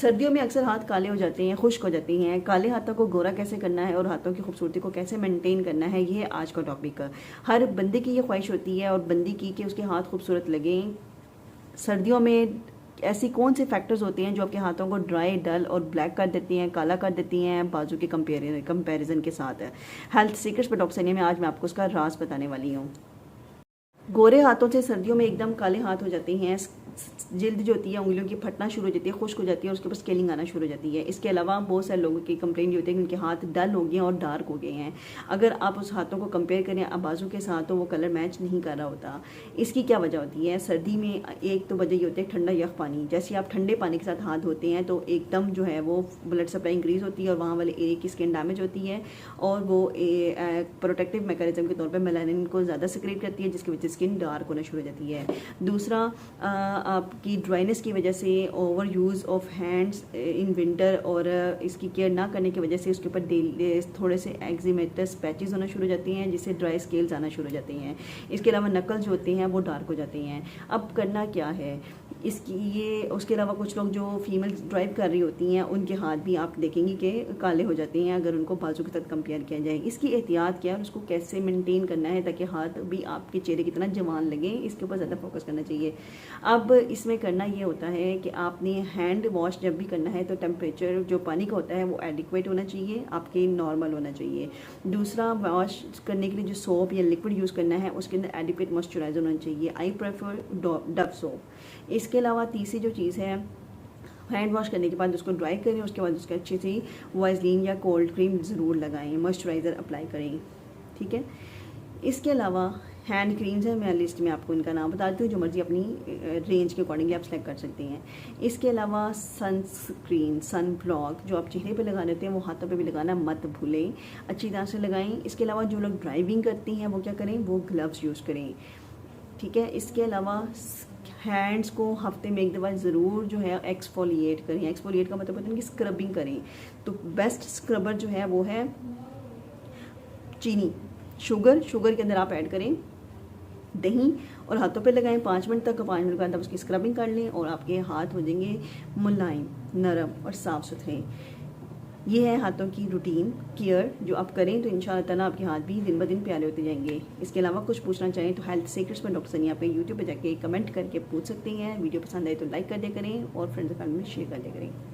सर्दियों में अक्सर हाथ काले हो जाते हैं, खुश्क हो जाते हैं। काले हाथों को गोरा कैसे करना है और हाथों की खूबसूरती को कैसे मेंटेन करना है, ये आज का टॉपिक है। हर बंदे की ये ख्वाहिश होती है और बंदी की कि उसके हाथ खूबसूरत लगें। सर्दियों में ऐसी कौन से फैक्टर्स होते हैं जो आपके हाथों को ड्राई, डल और ब्लैक कर देती हैं, काला कर देती हैं बाजू के कंपेरिजन के साथ है। हेल्थ सीक्रेट्स पर डॉक्टर सनिया में आज मैं आपको उसका राज बताने वाली हूँ। गोरे हाथों से सर्दियों में एकदम काले हाथ हो जाते हैं। जिल्द जो होती है उंगलियों की फटना शुरू हो जाती है, खुश्क हो जाती है और उसके ऊपर स्केलिंग आना शुरू हो जाती है। इसके अलावा बहुत सारे लोगों की कंप्लेंट ये होती है कि उनके हाथ डल हो गए हैं और डार्क हो गए हैं। अगर आप उस हाथों को कंपेयर करें बाजू के साथ तो वो कलर मैच नहीं कर रहा होता। इसकी क्या वजह होती है? सर्दी में एक तो वजह ये होती है ठंडा यख पानी। जैसे आप ठंडे पानी के साथ हाथ धोते हैं तो एकदम जो है वो ब्लड सप्लाई इंक्रीज होती है और वहाँ वाले एरिया की स्किन डैमेज होती है और वो प्रोटेक्टिव मैकेनिज्म के तौर पर मेलानिन को ज़्यादा सिक्रेट करती है, जिसकी वजह से स्किन डार्क होना शुरू हो जाती है। दूसरा, आपकी ड्राइनेस की वजह से over use of hands in winter और इसकी केयर ना करने की वजह से उसके ऊपर थोड़े से एक्जिमेटस पैचेस होना शुरू हो जाती हैं, जिससे ड्राई स्केल्स आना शुरू हो जाती हैं। इसके अलावा नकल्स जो होते हैं वो डार्क हो जाते हैं। अब करना क्या है इसकी, ये उसके अलावा कुछ लोग जो फीमेल ड्राइव कर रही होती हैं उनके हाथ भी आप देखेंगे कि काले हो जाते हैं अगर उनको बाजू के साथ कंपेयर किया जाए। इसकी एहतियात क्या है और उसको कैसे मेंटेन करना है ताकि हाथ भी आपके चेहरे की तरह जवान लगे, इसके ऊपर ज़्यादा फोकस करना चाहिए। अब इसमें करना ये होता है कि आपने हैंड वॉश जब भी करना है तो टेम्परेचर जो पानी का होता है वो एडिक्वेट होना चाहिए, आपके नॉर्मल होना चाहिए। दूसरा, वॉश करने के लिए जो सोप या लिक्विड यूज़ करना है उसके अंदर एडिक्वेट मॉइस्चराइजर होना चाहिए। I prefer Dove soap. इसके अलावा तीसरी जो चीज़ है, हैंड वॉश करने के बाद उसको ड्राई करें, उसके बाद उसके अच्छी सी वाइजलिन या कोल्ड क्रीम ज़रूर लगाएं, मॉइस्चराइज़र अप्लाई करें, ठीक है। इसके अलावा हैंड क्रीम्स है, मैं लिस्ट में आपको इनका नाम बता देती हूँ, जो मर्जी अपनी रेंज के अकॉर्डिंगली आप सेलेक्ट कर सकते हैं। इसके अलावा सनस्क्रीन, सन ब्लॉक जो आप चेहरे पे लगा देते हैं वो हाथों पे भी लगाना मत भूलें, अच्छी तरह से लगाएं। इसके अलावा जो लोग ड्राइविंग करती हैं वो क्या करें, वो ग्लव्स यूज़ करें, ठीक है। इसके अलावा हैंड्स को हफ्ते में एक दफ़ा ज़रूर जो है एक्सफोलिएट करें। एक्सफोलिएट का मतलब होता है कि स्क्रबिंग करें। तो बेस्ट स्क्रबर जो है वो है चीनी, शुगर के अंदर आप ऐड करें दही और हाथों पे लगाएं 5 मिनट तक। 5 मिनट के बाद आप उसकी स्क्रबिंग कर लें और आपके हाथ हो जाएंगे मुलायम, नरम और साफ़ सुथरे। ये है हाथों की रूटीन केयर जो आप करें तो इंशाअल्लाह ताला आपके हाथ भी दिन ब दिन प्यारे होते जाएंगे। इसके अलावा कुछ पूछना चाहें तो हेल्थ सीक्रेट्स पर डॉक्टर सनिया पे यूट्यूब पे जाके कमेंट करके पूछ सकते हैं। वीडियो पसंद आए तो लाइक कर दिया करें और फ्रेंड्स एंड फैमिली में शेयर कर दिया करें।